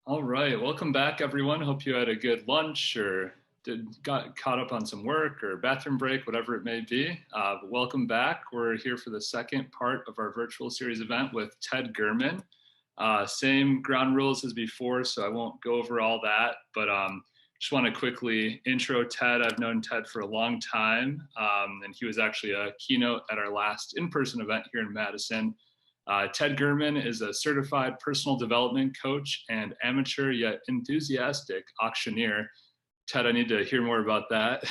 All right, welcome back, everyone. Hope you had a good lunch or got caught up on some work or bathroom break, whatever it may be. But welcome back. We're here for the second part of our virtual series event with Ted Gurman. Same ground rules as before, so I won't go over all that, but just want to quickly intro Ted. I've known Ted for a long time, and he was actually a keynote at our last in-person event here in Madison. Ted Gurman is a certified personal development coach and amateur yet enthusiastic auctioneer. Ted, I need to hear more about that.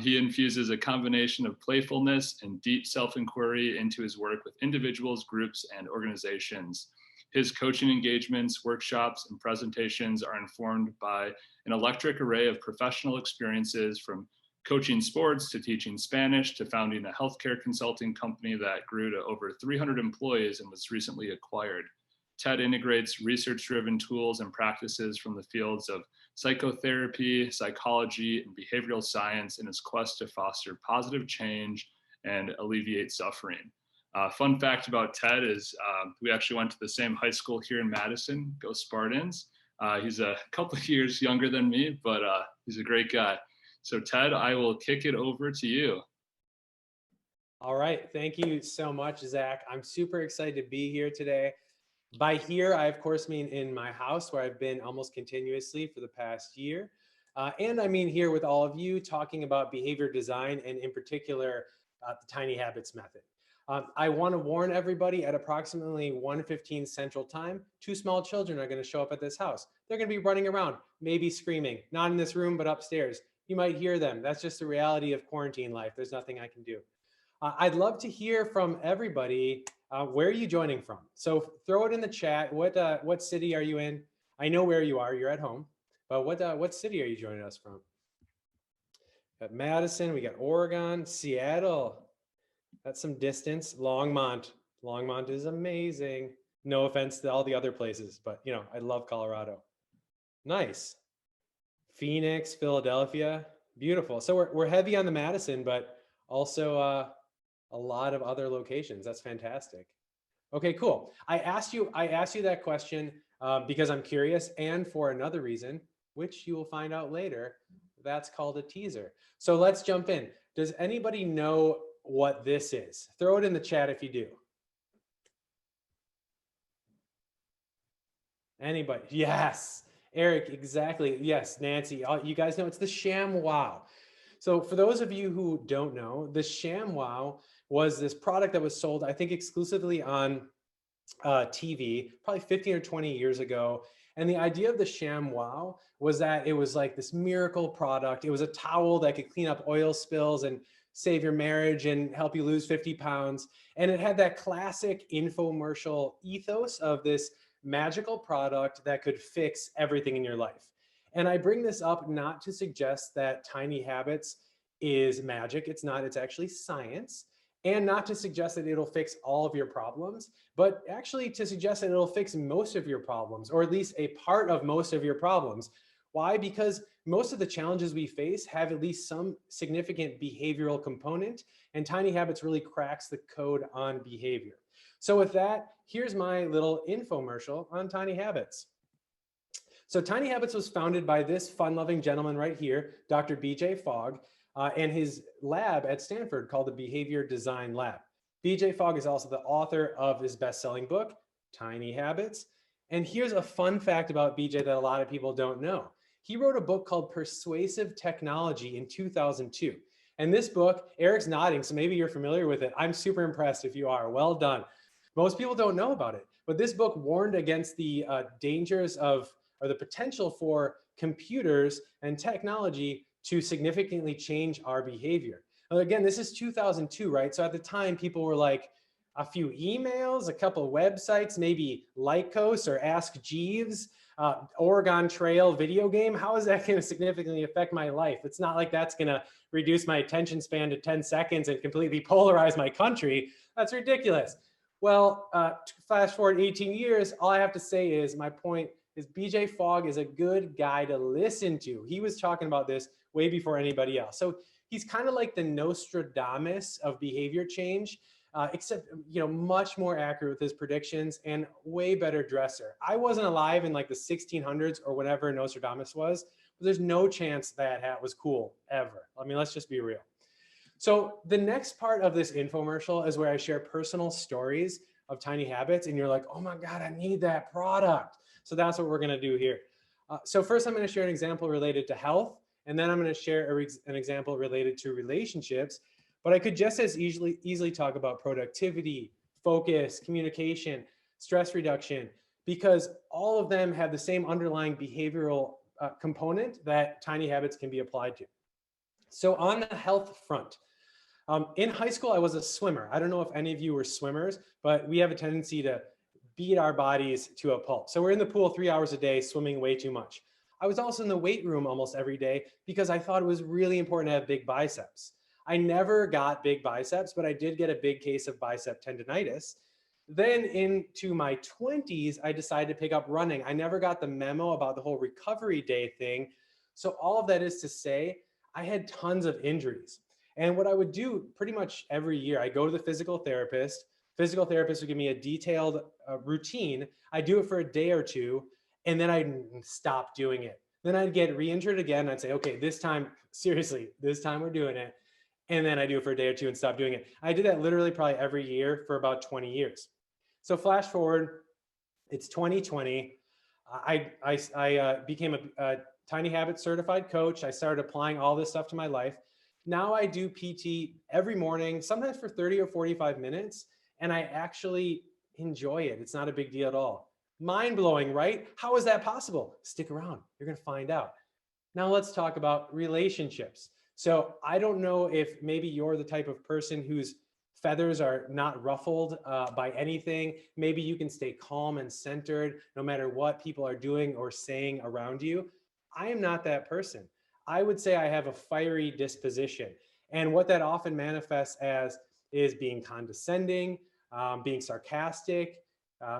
He infuses a combination of playfulness and deep self-inquiry into his work with individuals, groups, and organizations. His coaching engagements, workshops, and presentations are informed by an electric array of professional experiences, from coaching sports to teaching Spanish to founding a healthcare consulting company that grew to over 300 employees and was recently acquired. Ted integrates research-driven tools and practices from the fields of psychotherapy, psychology, and behavioral science in his quest to foster positive change and alleviate suffering. Fun fact about Ted is we actually went to the same high school here in Madison, go Spartans. He's a couple of years younger than me, but he's a great guy. So Ted, I will kick it over to you. All right, thank you so much, Zach. I'm super excited to be here today. By here, I of course mean in my house, where I've been almost continuously for the past year. And I mean here with all of you talking about behavior design, and in particular, the Tiny Habits method. I want to warn everybody, at approximately 1:15 Central Time, 2 small children are going to show up at this house. They're going to be running around, maybe screaming, not in this room, but upstairs. You might hear them. That's just the reality of quarantine life. There's nothing I can do. I'd love to hear from everybody. Where are you joining from? So throw it in the chat. What city are you in? I know where you are. You're at home. But what city are you joining us from? Got Madison. We got Oregon, Seattle. That's some distance. Longmont. Longmont is amazing. No offense to all the other places, but you know, I love Colorado. Nice. Phoenix, Philadelphia, beautiful. So we're heavy on the Madison, but also a lot of other locations. That's fantastic. Okay, cool. I asked you that question because I'm curious, and for another reason, which you will find out later. That's called a teaser. So let's jump in. Does anybody know what this is? Throw it in the chat if you do. Anybody? Yes. Eric, exactly. Yes, Nancy, you guys know it's the ShamWow. So for those of you who don't know, the ShamWow was this product that was sold, I think, exclusively on TV, probably 15 or 20 years ago. And the idea of the ShamWow was that it was like this miracle product. It was a towel that could clean up oil spills and save your marriage and help you lose 50 pounds. And it had that classic infomercial ethos of this magical product that could fix everything in your life. And I bring this up not to suggest that Tiny Habits is magic. It's not. It's actually science. And not to suggest that it'll fix all of your problems, but actually to suggest that it'll fix most of your problems, or at least a part of most of your problems. Why? Because most of the challenges we face have at least some significant behavioral component, and Tiny Habits really cracks the code on behavior. So with that, here's my little infomercial on Tiny Habits. So Tiny Habits was founded by this fun-loving gentleman right here, Dr. BJ Fogg, and his lab at Stanford called the Behavior Design Lab. BJ Fogg is also the author of his best-selling book, Tiny Habits. And here's a fun fact about BJ that a lot of people don't know. He wrote a book called Persuasive Technology in 2002. And this book, Eric's nodding, so maybe you're familiar with it. I'm super impressed if you are. Well done. Most people don't know about it, but this book warned against the dangers of, or the potential for, computers and technology to significantly change our behavior. Now, again, this is 2002, right? So at the time, people were like, a few emails, a couple of websites, maybe Lycos or Ask Jeeves, Oregon Trail video game. How is that going to significantly affect my life? It's not like that's going to reduce my attention span to 10 seconds and completely polarize my country. That's ridiculous. Well, fast forward 18 years, all I have to say is, my point is, BJ Fogg is a good guy to listen to. He was talking about this way before anybody else. So he's kind of like the Nostradamus of behavior change. except, much more accurate with his predictions and way better dresser. I wasn't alive in like the 1600s or whenever Nostradamus was, but there's no chance that hat was cool ever. I mean, let's just be real. So the next part of this infomercial is where I share personal stories of tiny habits, and you're like, oh my God, I need that product. So that's what we're gonna do here. So first I'm gonna share an example related to health, and then I'm gonna share an example related to relationships. But I could just as easily talk about productivity, focus, communication, stress reduction, because all of them have the same underlying behavioral component that tiny habits can be applied to. So on the health front, in high school, I was a swimmer. I don't know if any of you were swimmers, but we have a tendency to beat our bodies to a pulp. So we're in the pool 3 hours a day, swimming way too much. I was also in the weight room almost every day because I thought it was really important to have big biceps. I never got big biceps, but I did get a big case of bicep tendonitis. Then into my 20s, I decided to pick up running. I never got the memo about the whole recovery day thing. So all of that is to say, I had tons of injuries. And what I would do pretty much every year, I go to the physical therapist. Physical therapist would give me a detailed routine. I do it for a day or two, and then I'd stop doing it. Then I'd get re-injured again. I'd say, okay, this time, seriously, this time we're doing it. And then I do it for a day or two and stop doing it. I did that literally probably every year for about 20 years. So flash forward, it's 2020. I became a Tiny Habits certified coach. I started applying all this stuff to my life. Now I do PT every morning, sometimes for 30 or 45 minutes, and I actually enjoy it. It's not a big deal at all. Mind blowing, right? How is that possible? Stick around. You're going to find out. Now let's talk about relationships. So I don't know if maybe you're the type of person whose feathers are not ruffled by anything. Maybe you can stay calm and centered no matter what people are doing or saying around you. I am not that person. I would say I have a fiery disposition. And what that often manifests as is being condescending, being sarcastic,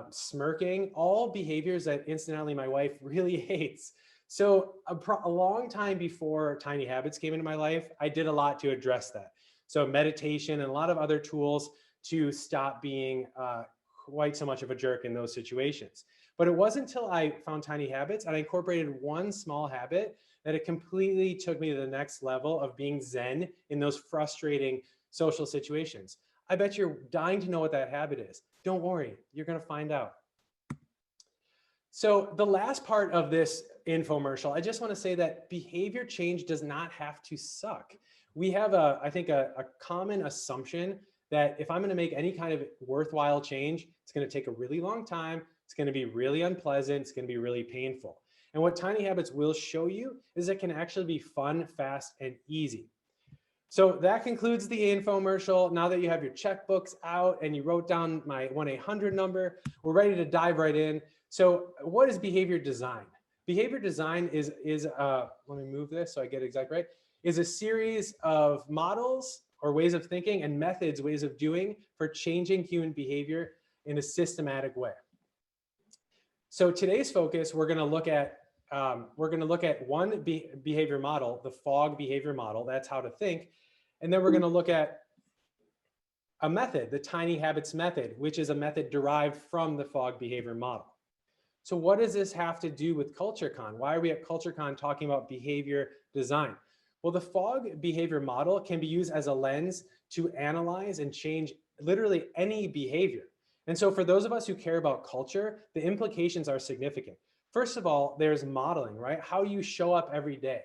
smirking, all behaviors that incidentally my wife really hates. So a long time before Tiny Habits came into my life, I did a lot to address that. So meditation and a lot of other tools to stop being quite so much of a jerk in those situations. But it wasn't until I found Tiny Habits and I incorporated one small habit that it completely took me to the next level of being zen in those frustrating social situations. I bet you're dying to know what that habit is. Don't worry, you're going to find out. So the last part of this infomercial, I just want to say that behavior change does not have to suck. We have, I think, a common assumption that if I'm going to make any kind of worthwhile change, it's going to take a really long time. It's going to be really unpleasant. It's going to be really painful. And what Tiny Habits will show you is it can actually be fun, fast, and easy. So that concludes the infomercial. Now that you have your checkbooks out and you wrote down my 1-800 number, we're ready to dive right in. So what is behavior design? Behavior design is let me move this so I get it exactly right, is a series of models or ways of thinking and methods, ways of doing for changing human behavior in a systematic way. So today's focus, we're going to look at one behavior model, the FOG behavior model. That's how to think. And then we're going to look at a method, the Tiny Habits method, which is a method derived from the FOG behavior model. So what does this have to do with CultureCon? Why are we at CultureCon talking about behavior design? Well, the FOG behavior model can be used as a lens to analyze and change literally any behavior. And so for those of us who care about culture, the implications are significant. First of all, there's modeling, right? How you show up every day.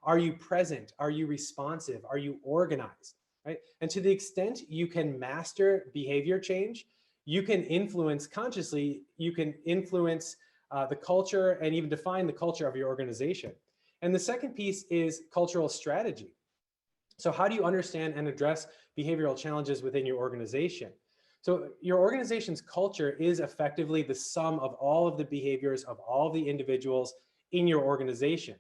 Are you present? Are you responsive? Are you organized, right? And to the extent you can master behavior change, you can influence consciously, you can influence the culture and even define the culture of your organization. And the second piece is cultural strategy. So how do you understand and address behavioral challenges within your organization? So your organization's culture is effectively the sum of all of the behaviors of all the individuals in your organization.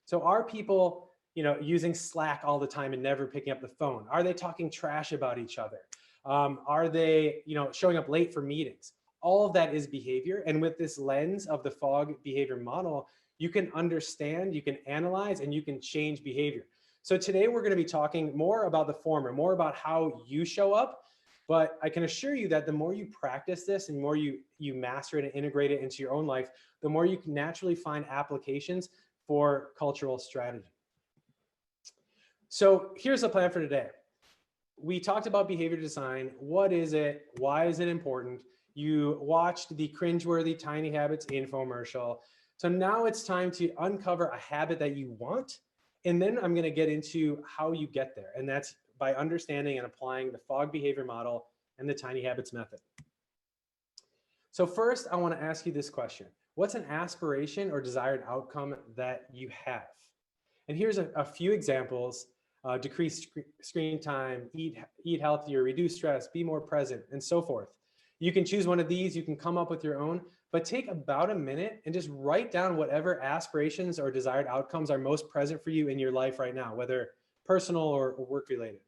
So are people, using Slack all the time and never picking up the phone? Are they talking trash about each other? Are they, showing up late for meetings? All of that is behavior. And with this lens of the FOG behavior model, you can understand, you can analyze, and you can change behavior. So today we're going to be talking more about the former, more about how you show up. But I can assure you that the more you practice this and the more you master it and integrate it into your own life, the more you can naturally find applications for cultural strategy. So here's the plan for today. We talked about behavior design. What is it? Why is it important? You watched the cringeworthy Tiny Habits infomercial. So now it's time to uncover a habit that you want. And then I'm going to get into how you get there. And that's by understanding and applying the FOG behavior model and the Tiny Habits method. So first, I want to ask you this question. What's an aspiration or desired outcome that you have? And here's a few examples. Decrease screen time, eat healthier, reduce stress, be more present, and so forth. You can choose one of these. You can come up with your own, but take about a minute and just write down whatever aspirations or desired outcomes are most present for you in your life right now, whether personal or work related.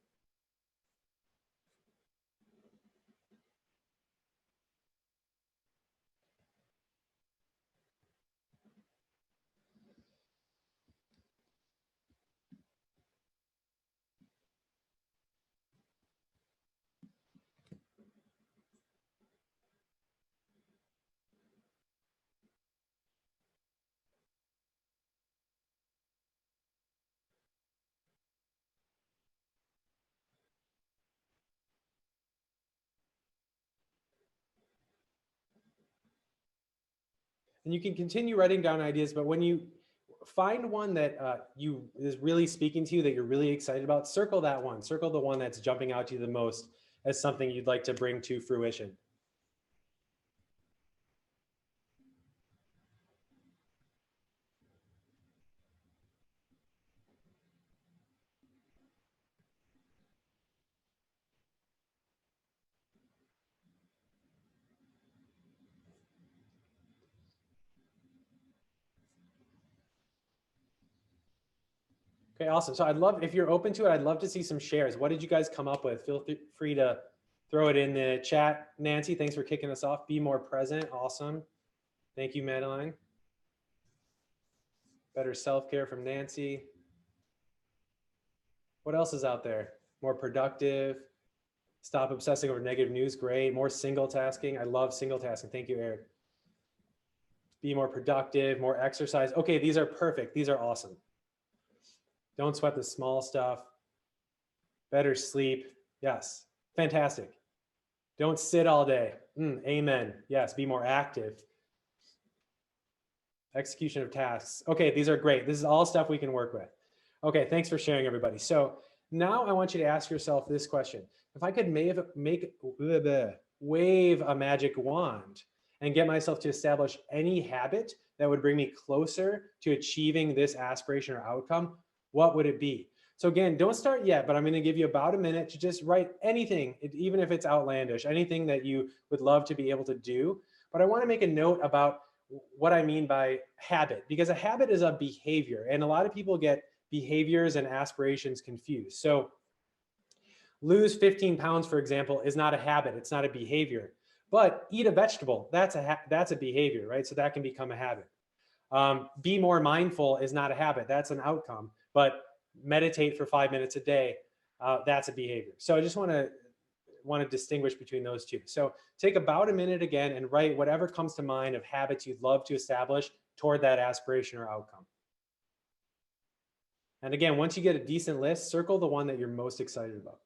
And you can continue writing down ideas, but when you find one that is really speaking to you, that you're really excited about, circle that one. Circle the one that's jumping out to you the most as something you'd like to bring to fruition. Okay, awesome. So I'd love, if you're open to it, I'd love to see some shares. What did you guys come up with? Feel free to throw it in the chat. Nancy, thanks for kicking us off. Be more present. Awesome. Thank you, Madeline. Better self-care from Nancy. What else is out there? More productive. Stop obsessing over negative news. Great. More single tasking. I love single tasking. Thank you, Eric. Be more productive, more exercise. Okay, these are perfect. These are awesome. Don't sweat the small stuff. Better sleep. Yes, fantastic. Don't sit all day. Amen. Yes, be more active. Execution of tasks. Okay, these are great. This is all stuff we can work with. Okay, thanks for sharing, everybody. So now I want you to ask yourself this question. If I could wave a magic wand and get myself to establish any habit that would bring me closer to achieving this aspiration or outcome, what would it be? So again, don't start yet, but I'm going to give you about a minute to just write anything, even if it's outlandish, anything that you would love to be able to do. But I want to make a note about what I mean by habit, because a habit is a behavior, and a lot of people get behaviors and aspirations confused. So lose 15 pounds, for example, is not a habit. It's not a behavior. But eat a vegetable, that's a behavior, right? So that can become a habit. Be more mindful is not a habit. That's an outcome. But meditate for 5 minutes a day, that's a behavior. So I just want to distinguish between those two. So take about a minute again and write whatever comes to mind of habits you'd love to establish toward that aspiration or outcome. And again, once you get a decent list, circle the one that you're most excited about.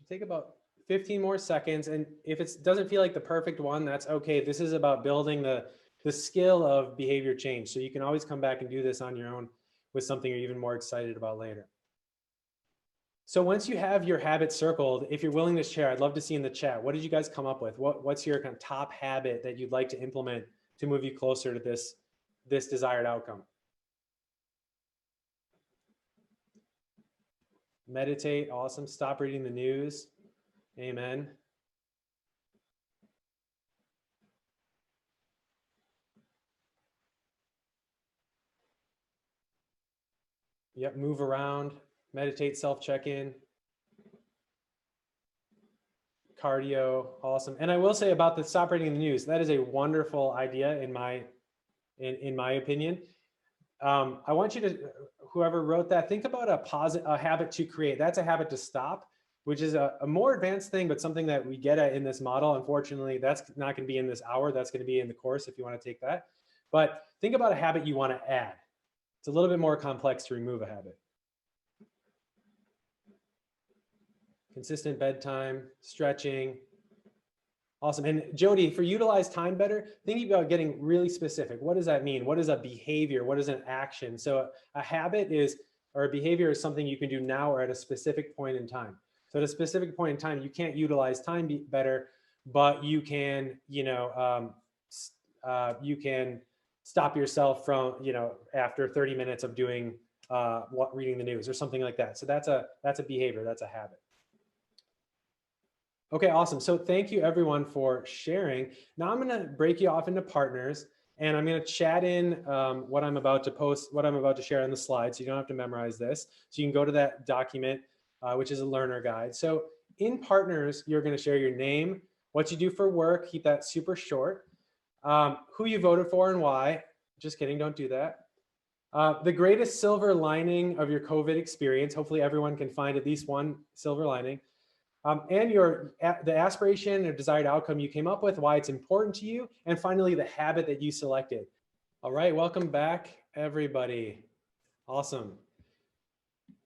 Take about 15 more seconds. And if it doesn't feel like the perfect one, that's okay. This is about building the skill of behavior change. So you can always come back and do this on your own with something you're even more excited about later. So once you have your habit circled, if you're willing to share, I'd love to see in the chat, what did you guys come up with? What's your kind of top habit that you'd like to implement to move you closer to this desired outcome? Meditate, awesome. Stop reading the news. Amen. Yep, move around, meditate, self-check-in, cardio, awesome. And I will say about the stop reading the news, that is a wonderful idea in my opinion. I want you to, whoever wrote that, think about a habit to create. That's a habit to stop, which is a more advanced thing, but something that we get at in this model. Unfortunately, that's not going to be in this hour. That's going to be in the course if you want to take that. But think about a habit you want to add. It's a little bit more complex to remove a habit. Consistent bedtime, stretching. Awesome. And Jody, for utilize time better, thinking about getting really specific. What does that mean? What is a behavior? What is an action? So a habit is, or a behavior is something you can do now or at a specific point in time. So at a specific point in time, you can't utilize time better, but you can, you can stop yourself from, after 30 minutes of doing reading the news or something like that. So that's a behavior, that's a habit. Okay, awesome. So thank you everyone for sharing. Now I'm going to break you off into partners and I'm going to chat in what I'm about to post, what I'm about to share on the slide. So you don't have to memorize this. So you can go to that document, which is a learner guide. So in partners, you're going to share your name, what you do for work, keep that super short, who you voted for and why. Just kidding, don't do that. The greatest silver lining of your COVID experience. Hopefully everyone can find at least one silver lining. And the aspiration or desired outcome you came up with, why it's important to you, and finally the habit that you selected. All right, welcome back, everybody. Awesome.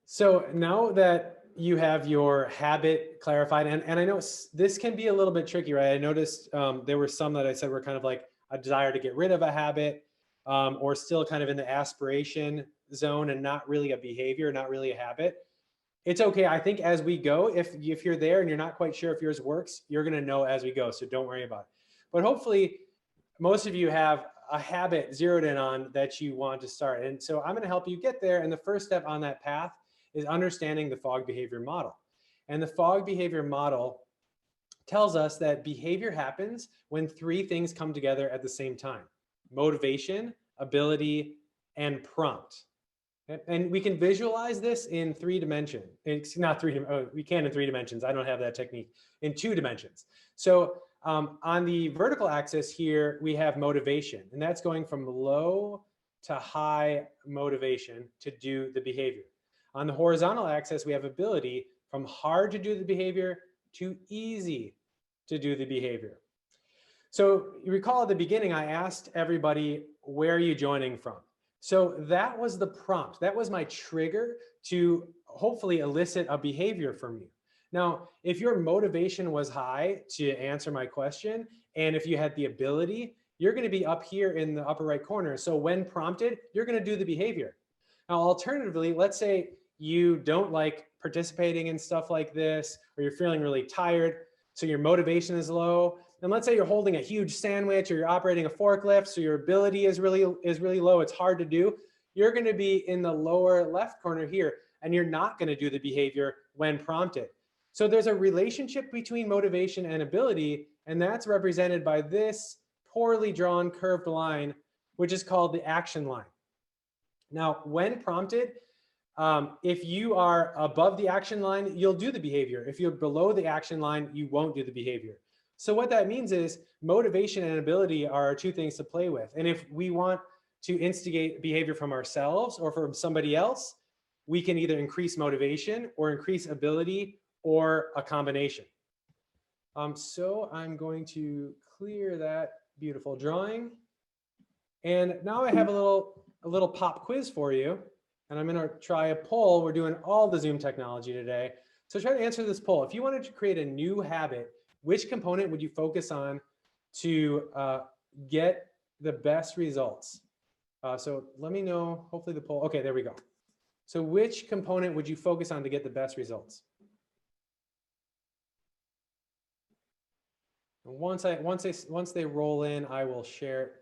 So now that you have your habit clarified, and I know this can be a little bit tricky, right? I noticed there were some that I said were kind of like a desire to get rid of a habit, or still kind of in the aspiration zone and not really a behavior, not really a habit. It's okay. I think as we go, if you're there and you're not quite sure if yours works, you're going to know as we go. So don't worry about it. But hopefully most of you have a habit zeroed in on that you want to start. And so I'm going to help you get there. And the first step on that path is understanding the fog behavior model. And the fog behavior model tells us that behavior happens when three things come together at the same time: motivation, ability, and prompt. And we can visualize this in 3 dimensions. It's not 3, we can in 3 dimensions. I don't have that technique. In 2 dimensions. So on the vertical axis here, we have motivation, and that's going from low to high motivation to do the behavior. On the horizontal axis, we have ability, from hard to do the behavior to easy to do the behavior. So you recall at the beginning, I asked everybody, where are you joining from? So that was the prompt. That was my trigger to hopefully elicit a behavior from you. Now, if your motivation was high to answer my question, and if you had the ability, you're going to be up here in the upper right corner. So when prompted, you're going to do the behavior. Now, alternatively, let's say you don't like participating in stuff like this, or you're feeling really tired, so your motivation is low. And let's say you're holding a huge sandwich or you're operating a forklift, so your ability is really low. It's hard to do. You're going to be in the lower left corner here, and you're not going to do the behavior when prompted. So there's a relationship between motivation and ability, and that's represented by this poorly drawn curved line, which is called the action line. Now, when prompted, if you are above the action line, you'll do the behavior. If you're below the action line, you won't do the behavior. So what that means is motivation and ability are 2 things to play with. And if we want to instigate behavior from ourselves or from somebody else, we can either increase motivation or increase ability or a combination. So I'm going to clear that beautiful drawing. And now I have a little pop quiz for you. And I'm going to try a poll. We're doing all the Zoom technology today. So try to answer this poll. If you wanted to create a new habit, which component would you focus on to get the best results? So let me know, hopefully the poll, okay, there we go. So which component would you focus on to get the best results? And once they roll in, I will share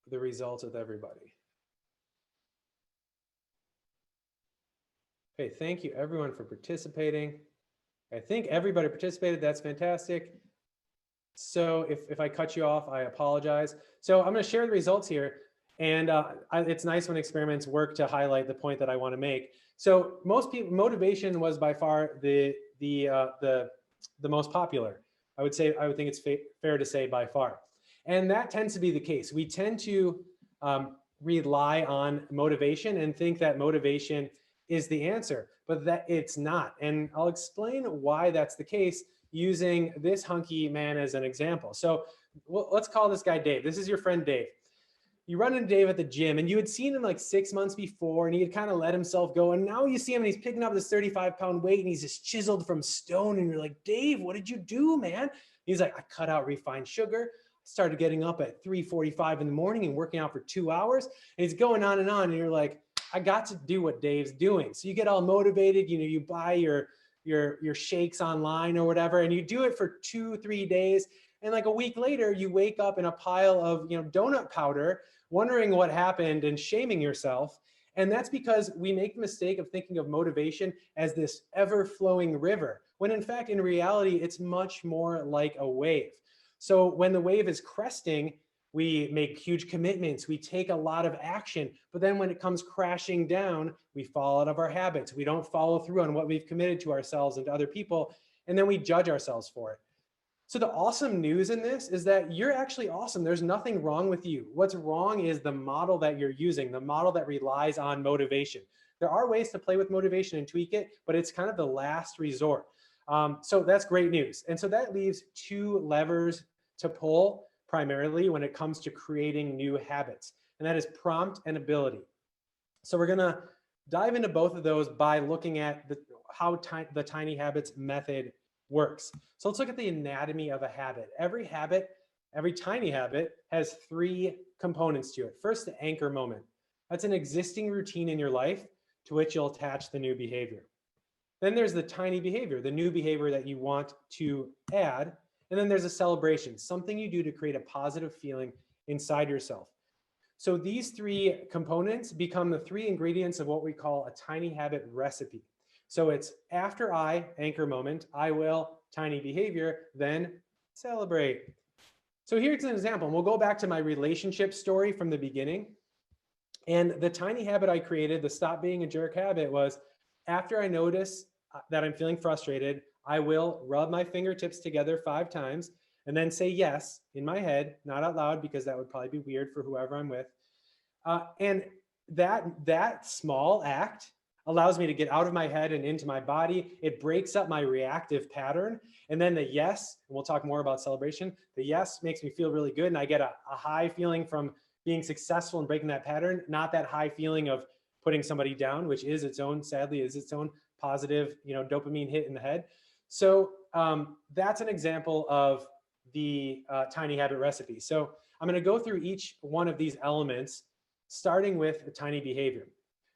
the results with everybody. Okay, thank you everyone for participating. I think everybody participated. That's fantastic. So if I cut you off, I apologize. So I'm going to share the results here. And it's nice when experiments work to highlight the point that I want to make. So most people, motivation was by far the most popular. I would think it's fair to say by far. And that tends to be the case. We tend to rely on motivation and think that motivation is the answer, but that it's not. And I'll explain why that's the case using this hunky man as an example. So let's call this guy Dave. This is your friend Dave. You run into Dave at the gym, and you had seen him like 6 months before, and he had kind of let himself go. And now you see him and he's picking up this 35-pound weight and he's just chiseled from stone. And you're like, Dave, what did you do, man? He's like, I cut out refined sugar, started getting up at 3:45 in the morning and working out for 2 hours. And he's going on. And you're like, I got to do what Dave's doing. So you get all motivated, you buy your shakes online or whatever, and you do it for 2-3 days. And like a week later, you wake up in a pile of donut powder, wondering what happened and shaming yourself. And that's because we make the mistake of thinking of motivation as this ever-flowing river, when in fact, in reality, it's much more like a wave. So when the wave is cresting, we make huge commitments, we take a lot of action, but then when it comes crashing down, we fall out of our habits. We don't follow through on what we've committed to ourselves and to other people, and then we judge ourselves for it. So the awesome news in this is that you're actually awesome. There's nothing wrong with you. What's wrong is the model that you're using, the model that relies on motivation. There are ways to play with motivation and tweak it, but it's kind of the last resort. So that's great news. And so that leaves 2 levers to pull primarily when it comes to creating new habits, and that is prompt and ability. So we're gonna dive into both of those by looking at how the tiny habits method works. So let's look at the anatomy of a habit. Every tiny habit has 3 components to it. First, the anchor moment. That's an existing routine in your life to which you'll attach the new behavior. Then there's the tiny behavior, the new behavior that you want to add. And then there's a celebration, something you do to create a positive feeling inside yourself. So these 3 components become the 3 ingredients of what we call a tiny habit recipe. So it's after I, anchor moment, I will, tiny behavior, then celebrate. So here's an example. We'll go back to my relationship story from the beginning. And the tiny habit I created, the stop being a jerk habit, was after I notice that I'm feeling frustrated, I will rub my fingertips together 5 times and then say yes in my head, not out loud, because that would probably be weird for whoever I'm with. And that small act allows me to get out of my head and into my body. It breaks up my reactive pattern. And then the yes, and we'll talk more about celebration, the yes makes me feel really good. And I get a high feeling from being successful in breaking that pattern, not that high feeling of putting somebody down, which is its own, sadly, is its own positive, dopamine hit in the head. So that's an example of the tiny habit recipe. So I'm going to go through each one of these elements, starting with a tiny behavior.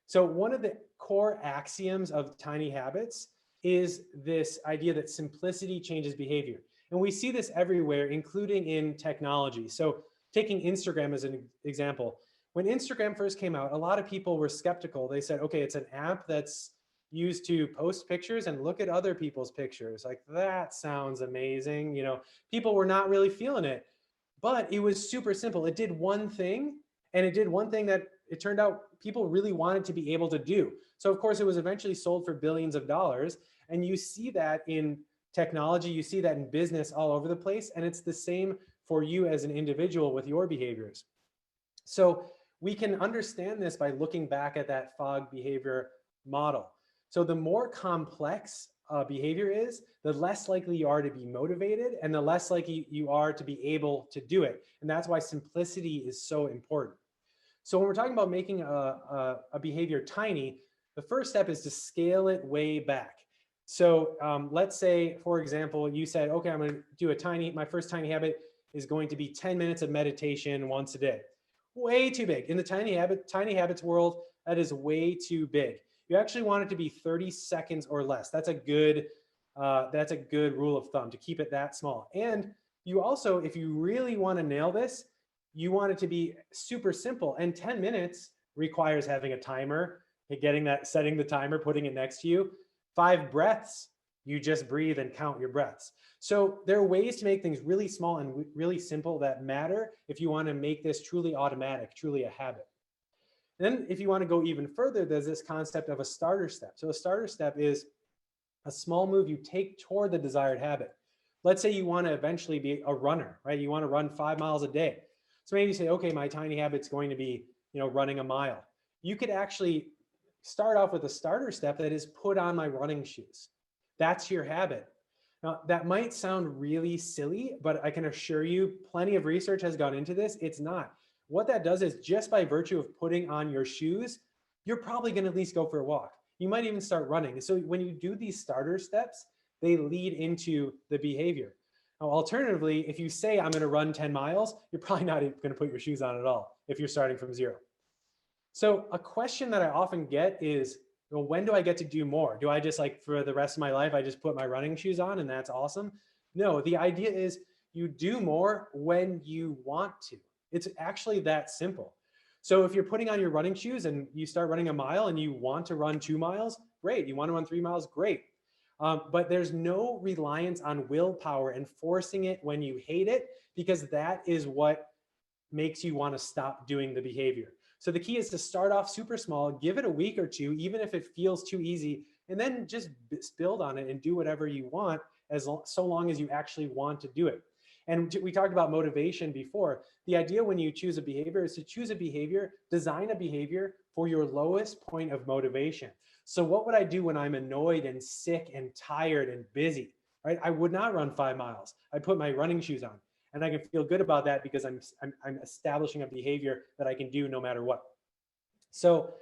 So one of the core axioms of tiny habits is this idea that simplicity changes behavior. And we see this everywhere, including in technology. So taking Instagram as an example, when Instagram first came out, a lot of people were skeptical. They said, okay, it's an app that's used to post pictures and look at other people's pictures. Like, that sounds amazing. People were not really feeling it, but it was super simple. It did one thing, and it did one thing that it turned out people really wanted to be able to do. So of course it was eventually sold for billions of dollars. And you see that in technology, you see that in business all over the place. And it's the same for you as an individual with your behaviors. So we can understand this by looking back at that fog behavior model. So the more complex behavior is, the less likely you are to be motivated and the less likely you are to be able to do it. And that's why simplicity is so important. So when we're talking about making a behavior tiny, the first step is to scale it way back. So let's say, for example, you said, okay, I'm going to do my first tiny habit is going to be 10 minutes of meditation once a day. Way too big. In the tiny habits world, that is way too big. You actually want it to be 30 seconds or less. That's a good rule of thumb, to keep it that small. And you also, if you really want to nail this, you want it to be super simple. And 10 minutes requires having a timer, setting the timer, putting it next to you. 5 breaths You just breathe and count your breaths. So there are ways to make things really small and really simple that matter if you want to make this truly automatic, truly a habit. Then if you want to go even further, there's this concept of a starter step. So a starter step is a small move you take toward the desired habit. Let's say you want to eventually be a runner, right? You want to run 5 miles a day. So maybe you say, okay, my tiny habit's going to be, running a mile. You could actually start off with a starter step that is put on my running shoes. That's your habit. Now, that might sound really silly, but I can assure you plenty of research has gone into this. It's not. What that does is just by virtue of putting on your shoes, you're probably going to at least go for a walk. You might even start running. So when you do these starter steps, they lead into the behavior. Now, alternatively, if you say, I'm going to run 10 miles, you're probably not going to put your shoes on at all if you're starting from zero. So a question that I often get is, well, when do I get to do more? Do I just for the rest of my life, I just put my running shoes on and that's awesome? No, the idea is you do more when you want to. It's actually that simple. So if you're putting on your running shoes and you start running a mile and you want to run 2 miles, great. You want to run 3 miles, great. But there's no reliance on willpower and forcing it when you hate it, because that is what makes you want to stop doing the behavior. So the key is to start off super small, give it a week or two, even if it feels too easy, and then just build on it and do whatever you want so long as you actually want to do it. And we talked about motivation before. The idea when you choose a behavior is to choose a behavior, design a behavior for your lowest point of motivation. So what would I do when I'm annoyed and sick and tired and busy, right? I would not run 5 miles. I put my running shoes on. And I can feel good about that because I'm establishing a behavior that I can do no matter what. So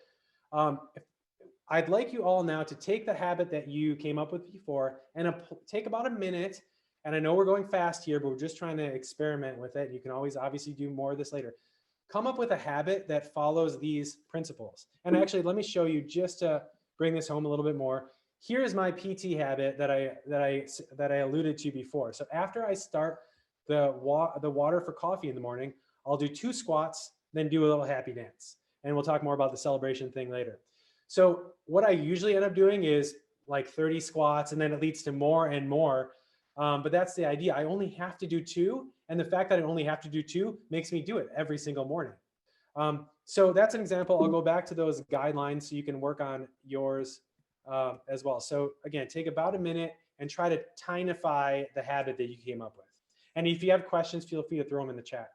I'd like you all now to take the habit that you came up with before and take about a minute. And I know we're going fast here, but we're just trying to experiment with it. You can always obviously do more of this later. Come up with a habit that follows these principles. And actually, let me show you just to bring this home a little bit more. Here is my PT habit that I alluded to before. So after I start the water for coffee in the morning, I'll do 2 squats, then do a little happy dance. And we'll talk more about the celebration thing later. So what I usually end up doing is 30 squats, and then it leads to more and more. But that's the idea. I only have to do 2. And the fact that I only have to do 2 makes me do it every single morning. So that's an example. I'll go back to those guidelines so you can work on yours as well. So again, take about a minute and try to tinify the habit that you came up with. And if you have questions, feel free to throw them in the chat.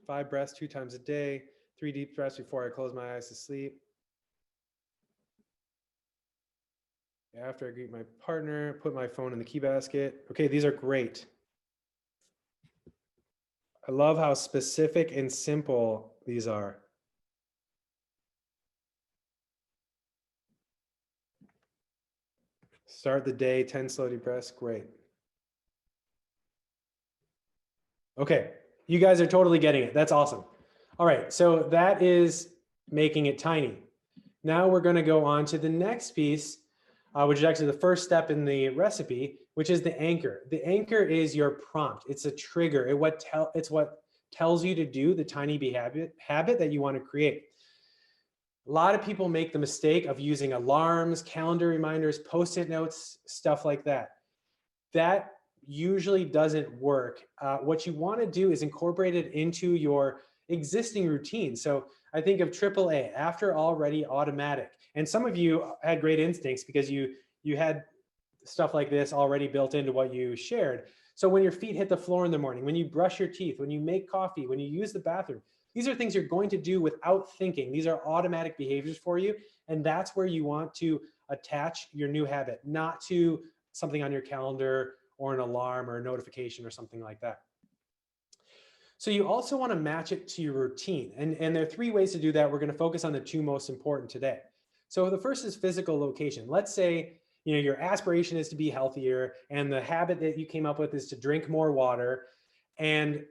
5 breaths 2 times a day, 3 deep breaths before I close my eyes to sleep. After I greet my partner, put my phone in the key basket. Okay, these are great. I love how specific and simple these are. Start the day, 10 slow deep breaths, great. Okay, you guys are totally getting it. That's awesome. All right, so that is making it tiny. Now we're going to go on to the next piece, which is actually the first step in the recipe, which is the anchor. The anchor is your prompt. It's a trigger. It's what tells you to do the tiny habit that you want to create. A lot of people make the mistake of using alarms, calendar reminders, Post-it notes, stuff like that. That usually doesn't work. What you want to do is incorporate it into your existing routine. So I think of AAA, after already automatic. And some of you had great instincts because you had stuff like this already built into what you shared. So when your feet hit the floor in the morning, when you brush your teeth, when you make coffee, when you use the bathroom, these are things you're going to do without thinking. These are automatic behaviors for you. And that's where you want to attach your new habit, not to something on your calendar or an alarm or a notification or something like that. So you also want to match it to your routine. And there are 3 ways to do that. We're going to focus on the 2 most important today. So the first is physical location. Let's say your aspiration is to be healthier and the habit that you came up with is to drink more water. And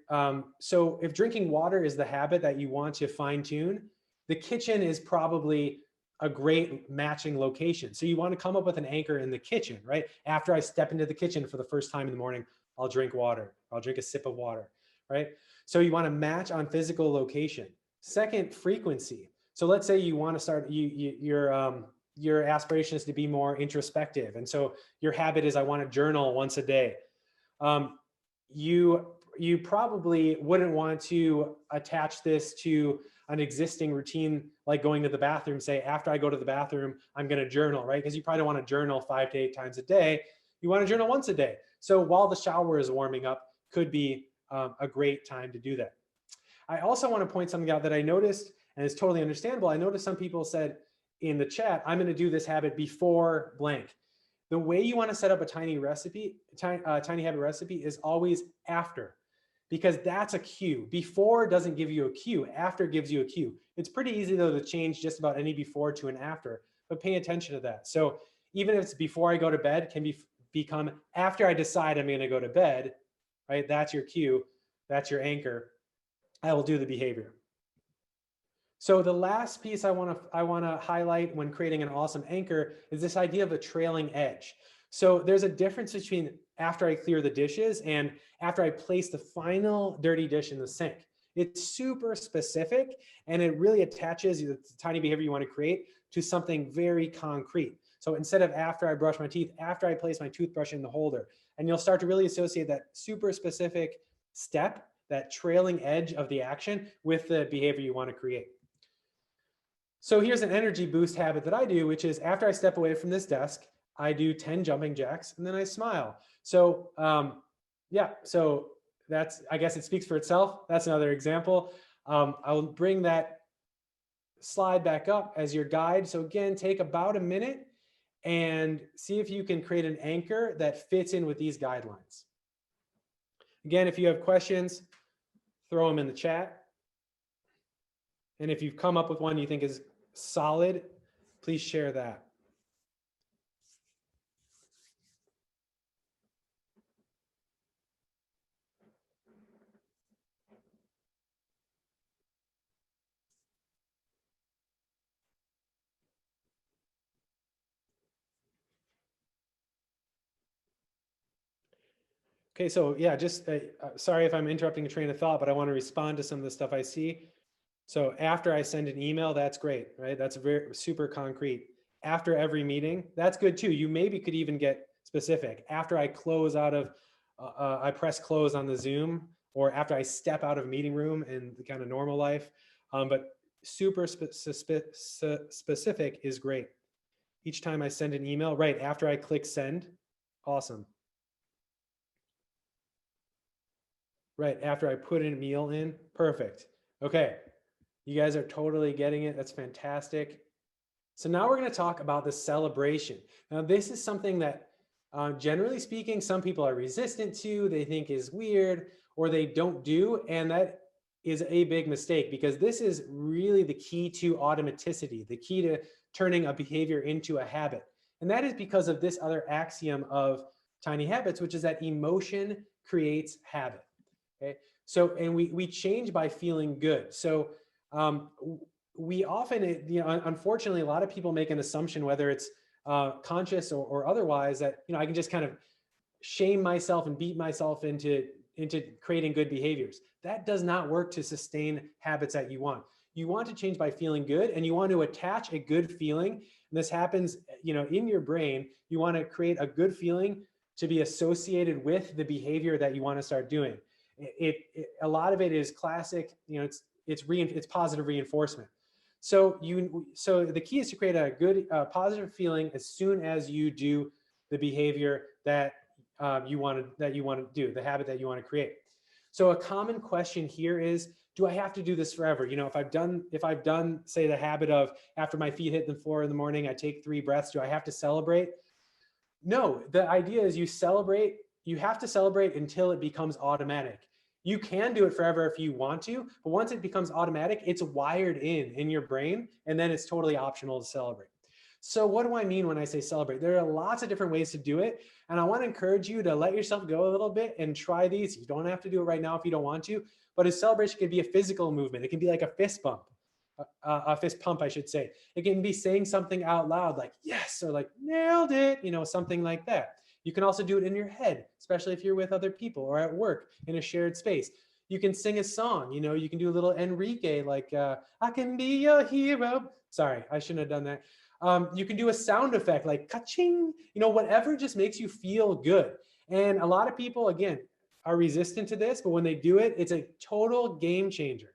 so if drinking water is the habit that you want to fine tune, the kitchen is probably a great matching location. So you want to come up with an anchor in the kitchen, right? After I step into the kitchen for the first time in the morning, I'll drink water. I'll drink a sip of water, right? So you want to match on physical location. Second, frequency. So let's say you want to start, your aspiration is to be more introspective. And so your habit is, I want to journal once a day. You probably wouldn't want to attach this to an existing routine, like going to the bathroom, say, after I go to the bathroom, I'm going to journal, right? Because you probably don't want to journal 5 to 8 times a day. You want to journal once a day. So while the shower is warming up, could be a great time to do that. I also want to point something out that I noticed, and it's totally understandable. I noticed some people said in the chat, I'm going to do this habit before blank. The way you want to set up a tiny habit recipe is always after, because that's a cue. Before doesn't give you a cue. After gives you a cue. It's pretty easy though to change just about any before to an after, but pay attention to that. So even if it's before I go to bed, can become after I decide I'm going to go to bed, right? That's your cue. That's your anchor. I will do the behavior. So the last piece I want to highlight when creating an awesome anchor is this idea of a trailing edge. So there's a difference between after I clear the dishes and after I place the final dirty dish in the sink. It's super specific, and it really attaches the tiny behavior you want to create to something very concrete. So instead of after I brush my teeth, after I place my toothbrush in the holder, and you'll start to really associate that super specific step, that trailing edge of the action with the behavior you want to create. So here's an energy boost habit that I do, which is after I step away from this desk, I do 10 jumping jacks and then I smile. So yeah, so that's, I guess it speaks for itself. That's another example. I will bring that slide back up as your guide. So again, take about a minute and see if you can create an anchor that fits in with these guidelines. Again, if you have questions, throw them in the chat. And if you've come up with one you think is solid, please share that. Okay, so yeah, just sorry if I'm interrupting a train of thought, but I want to respond to some of the stuff I see. So after I send an email, that's great, right? That's very super concrete. After every meeting, that's good too. You maybe could even get specific. After I close out of, I press close on the Zoom, or after I step out of a meeting room in the kind of normal life. But super specific is great. Each time I send an email, right after I click send, awesome. Right after I put in a meal in, perfect. Okay, you guys are totally getting it. That's fantastic. So now we're going to talk about the celebration. Now this is something that generally speaking, some people are resistant to, they think is weird, or they don't do. And that is a big mistake, because this is really the key to automaticity, the key to turning a behavior into a habit. And that is because of this other axiom of tiny habits, which is that emotion creates habit. Okay, so, and we change by feeling good. So we often, unfortunately, a lot of people make an assumption, whether it's conscious or otherwise, that, I can just kind of shame myself and beat myself into creating good behaviors. That does not work to sustain habits that you want. You want to change by feeling good, and you want to attach a good feeling. And this happens, in your brain. You want to create a good feeling to be associated with the behavior that you want to start doing. A lot of it is classic, it's positive reinforcement. So the key is to create a good positive feeling as soon as you do the behavior that you want to do, the habit that you want to create. So a common question here is, do I have to do this forever? If I've done, say, the habit of after my feet hit the floor in the morning, I take 3 breaths, do I have to celebrate? No, the idea is you have to celebrate until it becomes automatic. You can do it forever if you want to, but once it becomes automatic, it's wired in your brain, and then it's totally optional to celebrate. So what do I mean when I say celebrate? There are lots of different ways to do it, and I want to encourage you to let yourself go a little bit and try these. You don't have to do it right now if you don't want to, but a celebration can be a physical movement. It can be like a fist bump. A fist pump, I should say. It can be saying something out loud like yes, or like nailed it, something like that. You can also do it in your head, especially if you're with other people or at work in a shared space. You can sing a song, you can do a little Enrique, like I can be your hero. Sorry, I shouldn't have done that. You can do a sound effect like ka-ching, whatever just makes you feel good. And a lot of people, again, are resistant to this, but when they do it, it's a total game changer.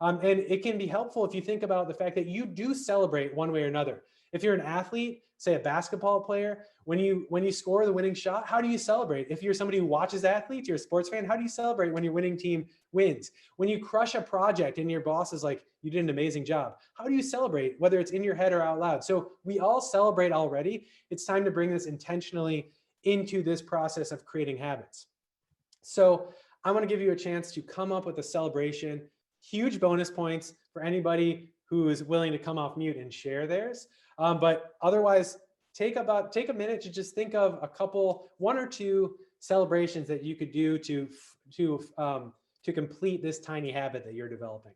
And it can be helpful if you think about the fact that you do celebrate one way or another. If you're an athlete, say a basketball player, when you score the winning shot, how do you celebrate? If you're somebody who watches athletes, you're a sports fan, how do you celebrate when your winning team wins? When you crush a project and your boss is like, you did an amazing job, how do you celebrate, whether it's in your head or out loud? So we all celebrate already. It's time to bring this intentionally into this process of creating habits. So I want to give you a chance to come up with a celebration. Huge bonus points for anybody who is willing to come off mute and share theirs. But otherwise, take a minute to just think of one or two celebrations that you could do to complete this tiny habit that you're developing.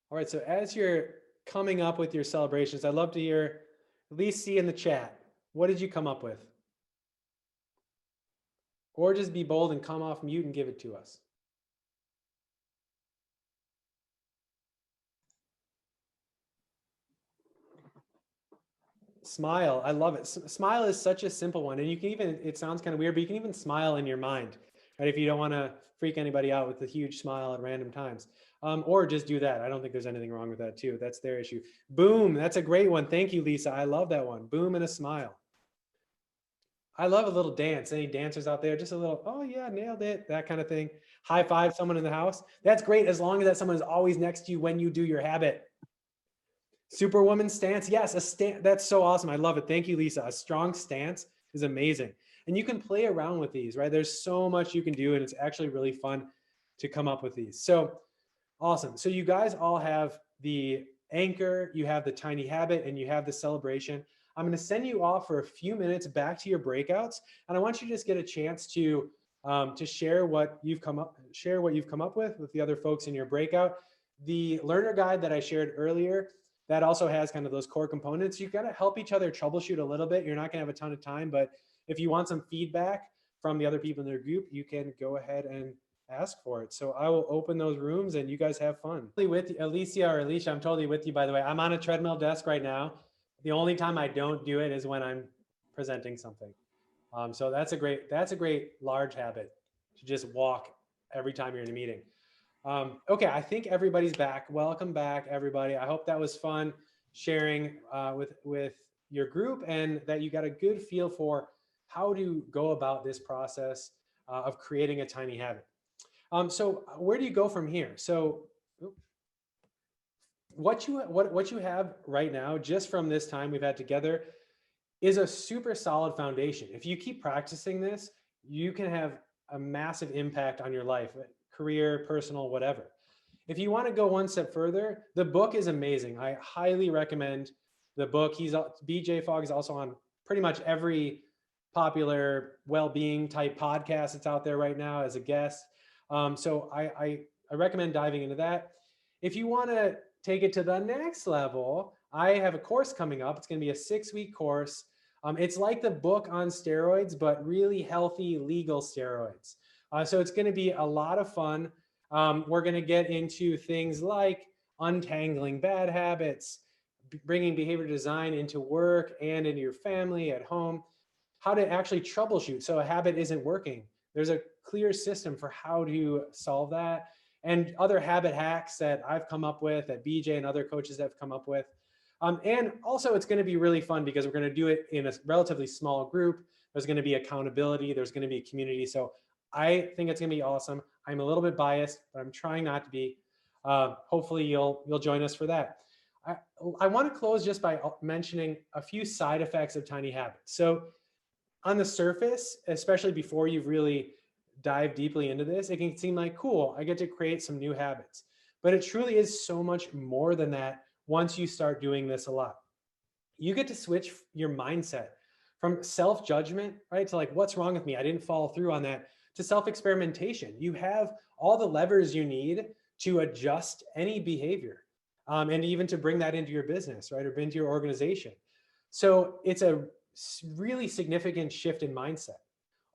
All right, so as you're coming up with your celebrations, I'd love to hear, at least see in the chat, what did you come up with? Or just be bold and come off mute and give it to us. Smile, I love it. Smile is such a simple one. And you can even, it sounds kind of weird, but you can even smile in your mind, right? If you don't want to freak anybody out with a huge smile at random times. Or just do that. I don't think there's anything wrong with that too. That's their issue. Boom, that's a great one. Thank you, Lisa. I love that one. Boom and a smile. I love a little dance. Any dancers out there? Just a little, oh yeah, nailed it. That kind of thing. High five someone in the house. That's great as long as that someone is always next to you when you do your habit. Superwoman stance. Yes, a stance. That's so awesome. I love it. Thank you, Lisa. A strong stance is amazing. And you can play around with these, right? There's so much you can do, and it's actually really fun to come up with these. So awesome. So you guys all have the anchor, you have the tiny habit, and you have the celebration. I'm going to send you off for a few minutes back to your breakouts, and I want you to just get a chance to share what you've come up with the other folks in your breakout. The learner guide that I shared earlier, that also has kind of those core components. You've got to help each other troubleshoot a little bit. You're not going to have a ton of time, but if you want some feedback from the other people in their group, you can go ahead and ask for it. So I will open those rooms and you guys have fun. With Alicia or Alicia, I'm totally with you, by the way. I'm on a treadmill desk right now. The only time I don't do it is when I'm presenting something. So that's a great large habit to just walk every time you're in a meeting. Okay, I think everybody's back. Welcome back, everybody. I hope that was fun sharing with your group and that you got a good feel for how to go about this process of creating a tiny habit. So where do you go from here? So what you have right now, just from this time we've had together, is a super solid foundation. If you keep practicing this, you can have a massive impact on your life, career, personal, whatever. If you want to go one step further, the book is amazing. I highly recommend the book. BJ Fogg is also on pretty much every popular well-being type podcast that's out there right now as a guest. So I recommend diving into that. If you want to take it to the next level, I have a course coming up. It's going to be a 6-week course. It's like the book on steroids, but really healthy, legal steroids. So it's going to be a lot of fun. We're going to get into things like untangling bad habits, bringing behavior design into work and into your family at home, how to actually troubleshoot. So a habit isn't working. There's a clear system for how to solve that, and other habit hacks that I've come up with, that BJ and other coaches have come up with. And also it's going to be really fun because we're going to do it in a relatively small group. There's going to be accountability. There's going to be community. So I think it's going to be awesome. I'm a little bit biased, but I'm trying not to be. Hopefully you'll join us for that. I want to close just by mentioning a few side effects of tiny habits. So on the surface, especially before you've really dived deeply into this, it can seem like, cool, I get to create some new habits. But it truly is so much more than that once you start doing this a lot. You get to switch your mindset from self-judgment, right, to like, what's wrong with me? I didn't follow through on that, to self-experimentation. You have all the levers you need to adjust any behavior, and even to bring that into your business, right, or into your organization. So it's a really significant shift in mindset.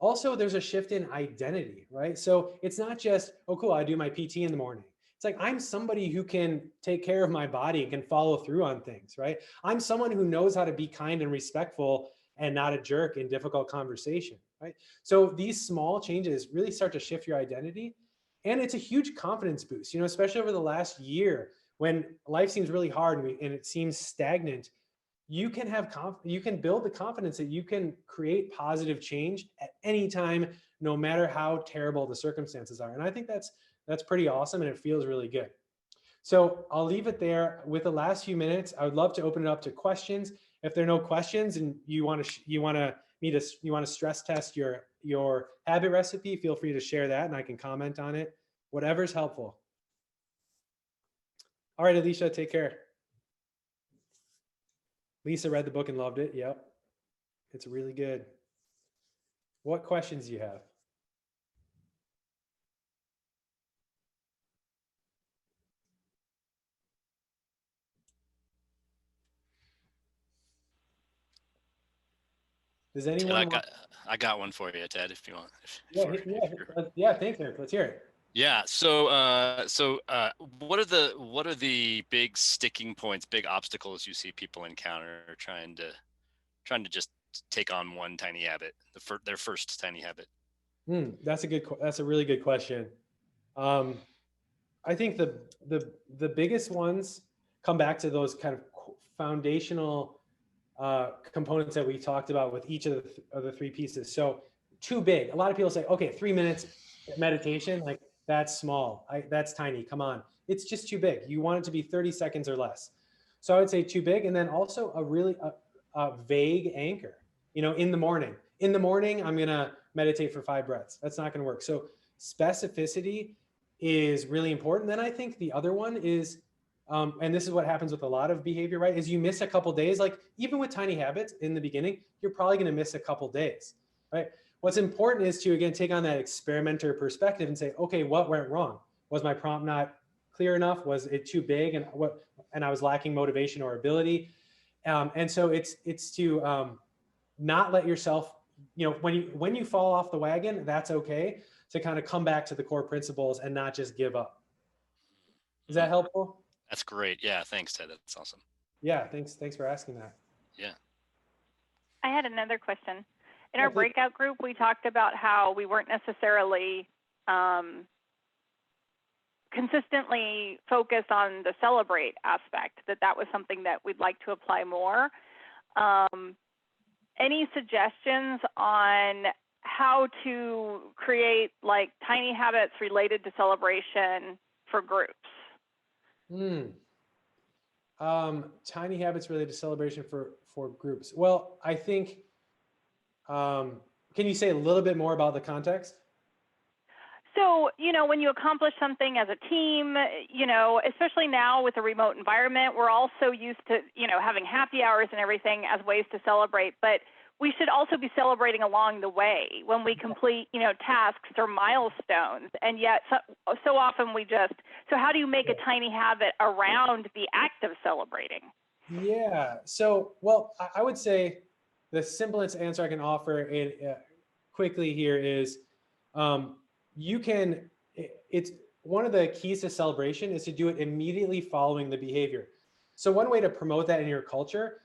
Also, there's a shift in identity, right? So it's not just, oh, cool, I do my PT in the morning. It's like, I'm somebody who can take care of my body and can follow through on things, right? I'm someone who knows how to be kind and respectful and not a jerk in difficult conversation, right? So these small changes really start to shift your identity. And it's a huge confidence boost, especially over the last year when life seems really hard and it seems stagnant. You can you can build the confidence that you can create positive change at any time, no matter how terrible the circumstances are. And I think that's pretty awesome, and it feels really good. So I'll leave it there. With the last few minutes, I would love to open it up to questions. If there are no questions and you want to stress test your habit recipe, feel free to share that and I can comment on it. Whatever's helpful. All right, Alicia, take care. Lisa read the book and loved it. Yep. It's really good. What questions do you have? Does anyone Ted, I got one for you, Ted, if you want. Yeah, thanks, Eric. Let's hear it. Yeah. So what are the big sticking points, big obstacles you see people encounter trying to just take on one tiny habit, their first tiny habit? That's a really good question. I think the biggest ones come back to those kind of foundational components that we talked about with each of the three pieces. So too big. A lot of people say, okay, 3 minutes meditation, like that's small. That's tiny. Come on. It's just too big. You want it to be 30 seconds or less. So I would say too big. And then also a really vague anchor, in the morning. In the morning, I'm going to meditate for 5 breaths. That's not going to work. So specificity is really important. Then I think the other one is, and this is what happens with a lot of behavior, right? Is you miss a couple days. Like even with tiny habits in the beginning, you're probably going to miss a couple days, right? What's important is to, again, take on that experimenter perspective and say, okay, what went wrong? Was my prompt not clear enough? Was it too big? And I was lacking motivation or ability. And so it's to not let yourself, when you fall off the wagon, that's okay, to kind of come back to the core principles and not just give up. Is that helpful? That's great. Yeah. Thanks, Ted. That's awesome. Yeah. Thanks for asking that. Yeah. I had another question. In our breakout group, we talked about how we weren't necessarily consistently focused on the celebrate aspect, that was something that we'd like to apply more. Any suggestions on how to create like tiny habits related to celebration for groups? Tiny habits related to celebration for groups. Well, I think, can you say a little bit more about the context? So, when you accomplish something as a team, especially now with a remote environment, we're all so used to, having happy hours and everything as ways to celebrate, but we should also be celebrating along the way when we complete, tasks or milestones. And yet so often so how do you make a tiny habit around the act of celebrating? Yeah. So, well, I would say the simplest answer I can offer quickly here is, it's one of the keys to celebration is to do it immediately following the behavior. So one way to promote that in your culture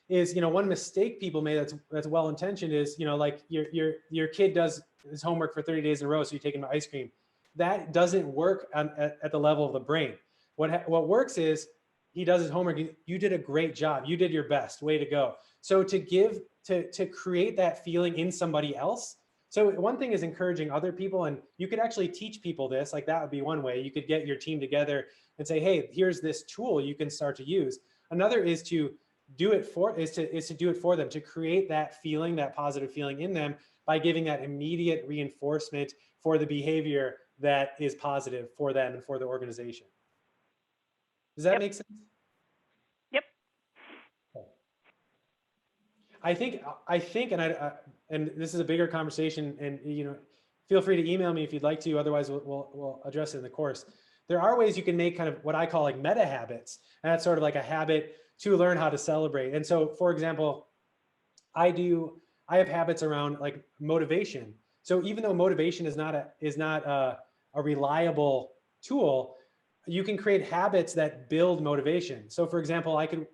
is, one mistake people made that's well-intentioned is, like your kid does his homework for 30 days in a row, so you take him to ice cream. That doesn't work at the level of the brain. What works is he does his homework. You did a great job. You did your best. Way to go. So to create that feeling in somebody else. So one thing is encouraging other people, and you could actually teach people this. Like that would be one way. You could get your team together and say, hey, here's this tool you can start to use. Another is to do it for them, to create that feeling, that positive feeling in them by giving that immediate reinforcement for the behavior that is positive for them and for the organization. Does that make sense? I think, and this is a bigger conversation, and feel free to email me if you'd like to. Otherwise, we'll address it in the course. There are ways you can make kind of what I call like meta habits, and that's sort of like a habit to learn how to celebrate. And so, for example, I have habits around like motivation. So even though motivation is not a reliable tool, you can create habits that build motivation. So for example, I could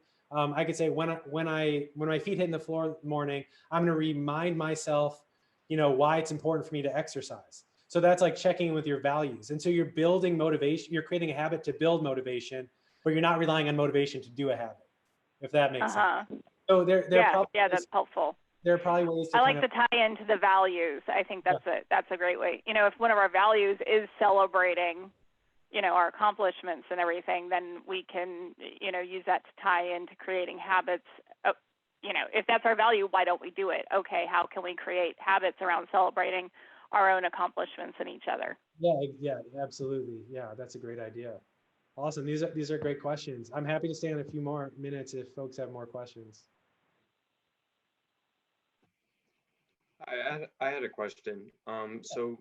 say when my feet hit the floor in the morning, I'm going to remind myself, why it's important for me to exercise. So that's like checking in with your values. And so you're building motivation, you're creating a habit to build motivation, but you're not relying on motivation to do a habit, if that makes sense. So that's helpful. There are probably ways to I like to tie into the values. I think that's a great way. If one of our values is celebrating, our accomplishments and everything, then we can, use that to tie into creating habits. If that's our value, why don't we do it? Okay, how can we create habits around celebrating our own accomplishments and each other? Yeah, absolutely. Yeah, that's a great idea. Awesome. These are great questions. I'm happy to stay on a few more minutes if folks have more questions. I had a question. So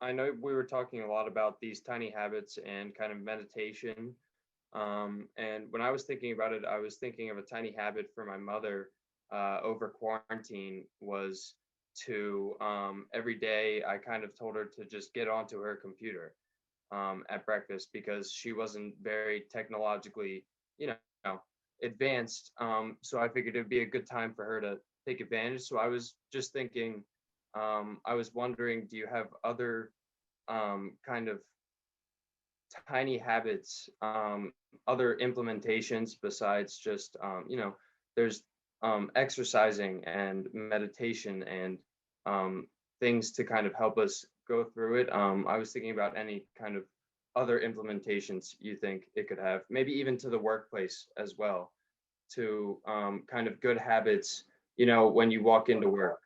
I know we were talking a lot about these tiny habits and kind of meditation. And when I was thinking about it, I was thinking of a tiny habit for my mother over quarantine was to every day I kind of told her to just get onto her computer at breakfast because she wasn't very technologically, advanced. So I figured it'd be a good time for her to take advantage. So I was just thinking, I was wondering, do you have other kind of tiny habits, other implementations besides just, there's exercising and meditation and things to kind of help us go through it. I was thinking about any kind of other implementations you think it could have, maybe even to the workplace as well, to kind of good habits, when you walk into work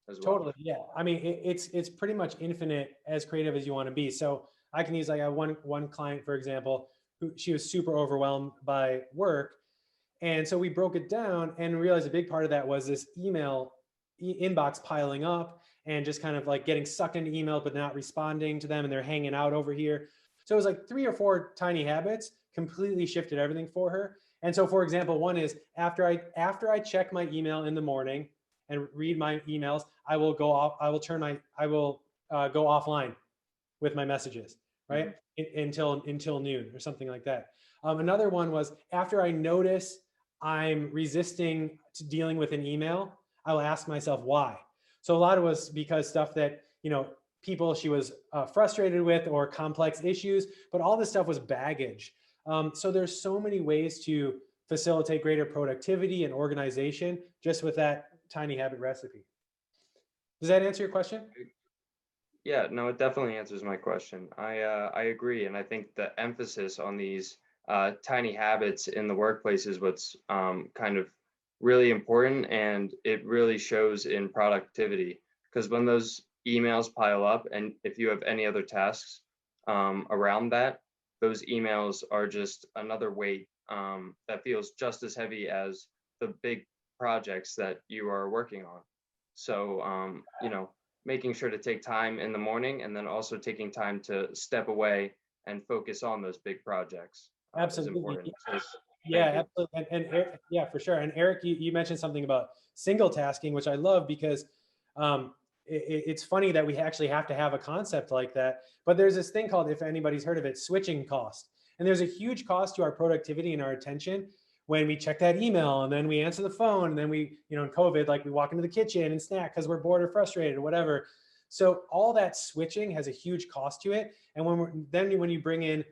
as well. Totally, yeah. I mean, it's pretty much infinite, as creative as you want to be. So I can use like one client, for example, who she was super overwhelmed by work. And so we broke it down and realized a big part of that was this email inbox piling up and just kind of like getting sucked into email, but not responding to them. And they're hanging out over here. So it was like 3 or 4 tiny habits completely shifted everything for her. And so, for example, one is after I check my email in the morning and read my emails, I will go offline with my messages, right? Mm-hmm. Until noon or something like that. Another one was after I notice I'm resisting to dealing with an email, I will ask myself why. So a lot of it was because stuff that, people she was frustrated with or complex issues, but all this stuff was baggage. So there's so many ways to facilitate greater productivity and organization just with that tiny habit recipe. Does that answer your question? Yeah, no, it definitely answers my question. I agree. And I think the emphasis on these tiny habits in the workplace is what's kind of really important. And it really shows in productivity, because when those emails pile up, and if you have any other tasks around that, those emails are just another weight that feels just as heavy as the big projects that you are working on. So, making sure to take time in the morning and then also taking time to step away and focus on those big projects. Absolutely. Is important. Yeah, absolutely. And yeah, for sure. And Eric, you mentioned something about single tasking, which I love because it's funny that we actually have to have a concept like that. But there's this thing called, if anybody's heard of it, switching cost. And there's a huge cost to our productivity and our attention when we check that email and then we answer the phone and then we, in COVID, like we walk into the kitchen and snack because we're bored or frustrated or whatever. So all that switching has a huge cost to it. And when you bring in,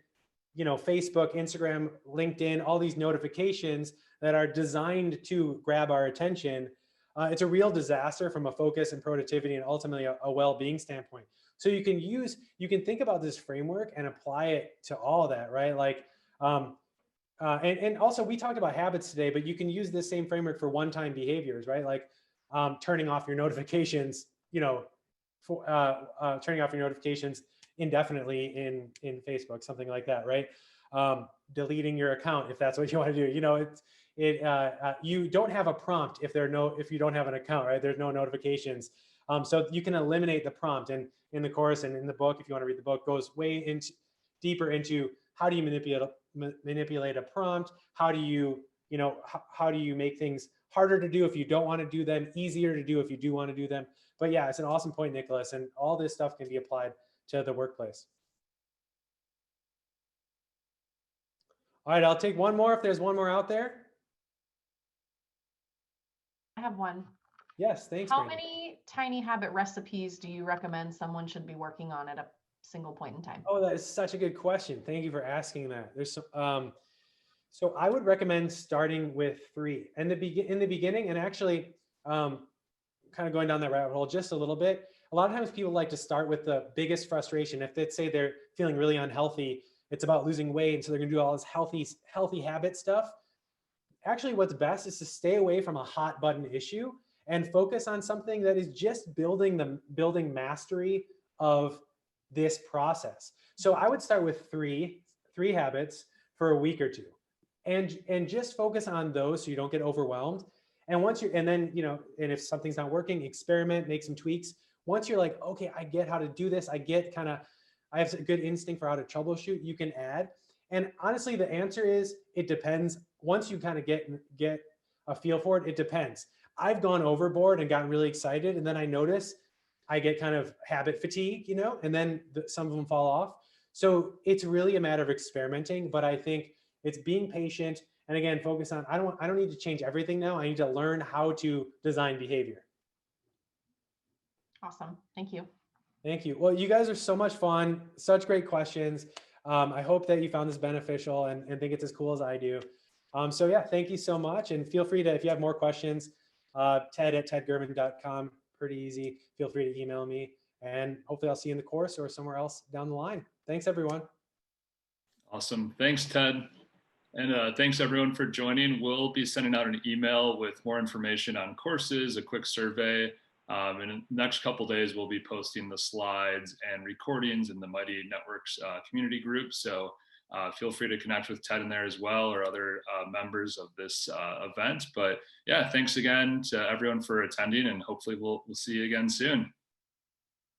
Facebook, Instagram, LinkedIn, all these notifications that are designed to grab our attention, it's a real disaster from a focus and productivity and ultimately a well-being standpoint. So you can think about this framework and apply it to all of that, right? Like, and also we talked about habits today, but you can use this same framework for one-time behaviors, right? Like turning off your notifications, turning off your notifications indefinitely in Facebook, something like that, right? Deleting your account if that's what you want to do. you don't have a prompt if you don't have an account, right? There's no notifications. So you can eliminate the prompt. And in the course and in the book, if you want to read the book, goes way deeper into how do you manipulate a prompt? How do you, how do you make things harder to do if you don't want to do them, easier to do if you do want to do them? But yeah, it's an awesome point, Nicholas. And all this stuff can be applied to the workplace. All right, I'll take one more if there's one more out there. I have one. Yes, thanks. How Brandon. many tiny habit recipes do you recommend someone should be working on at a single point in time? Oh, that is such a good question. Thank you for asking that. There's some, so I would recommend starting with 3 in the beginning, and actually kind of going down that rabbit hole just a little bit. A lot of times people like to start with the biggest frustration. If they say they're feeling really unhealthy, it's about losing weight, and so they're going to do all this healthy habit stuff. Actually, what's best is to stay away from a hot button issue and focus on something that is just building mastery of this process. So I would start with three habits for a week or two, and just focus on those so you don't get overwhelmed. And then and if something's not working, experiment, make some tweaks. Once you're like, okay, I get how to do this, I have a good instinct for how to troubleshoot, you can add. And honestly, the answer is it depends. Once you kind of get a feel for it, it depends. I've gone overboard and gotten really excited, and then I notice I get kind of habit fatigue, and then some of them fall off. So it's really a matter of experimenting, but I think it's being patient. And again, focus on, I don't need to change everything now. I need to learn how to design behavior. Awesome. Thank you. Thank you. Well, you guys are so much fun. Such great questions. I hope that you found this beneficial and think it's as cool as I do. So yeah, thank you so much. And feel free to, if you have more questions, ted@tedgurman.com, pretty easy. Feel free to email me, and hopefully I'll see you in the course or somewhere else down the line. Thanks, everyone. Awesome. Thanks, Ted. And thanks everyone for joining. We'll be sending out an email with more information on courses, a quick survey. In the next couple of days, we'll be posting the slides and recordings in the Mighty Networks community group. So feel free to connect with Ted in there as well, or other members of this event. But yeah, thanks again to everyone for attending, and hopefully we'll see you again soon.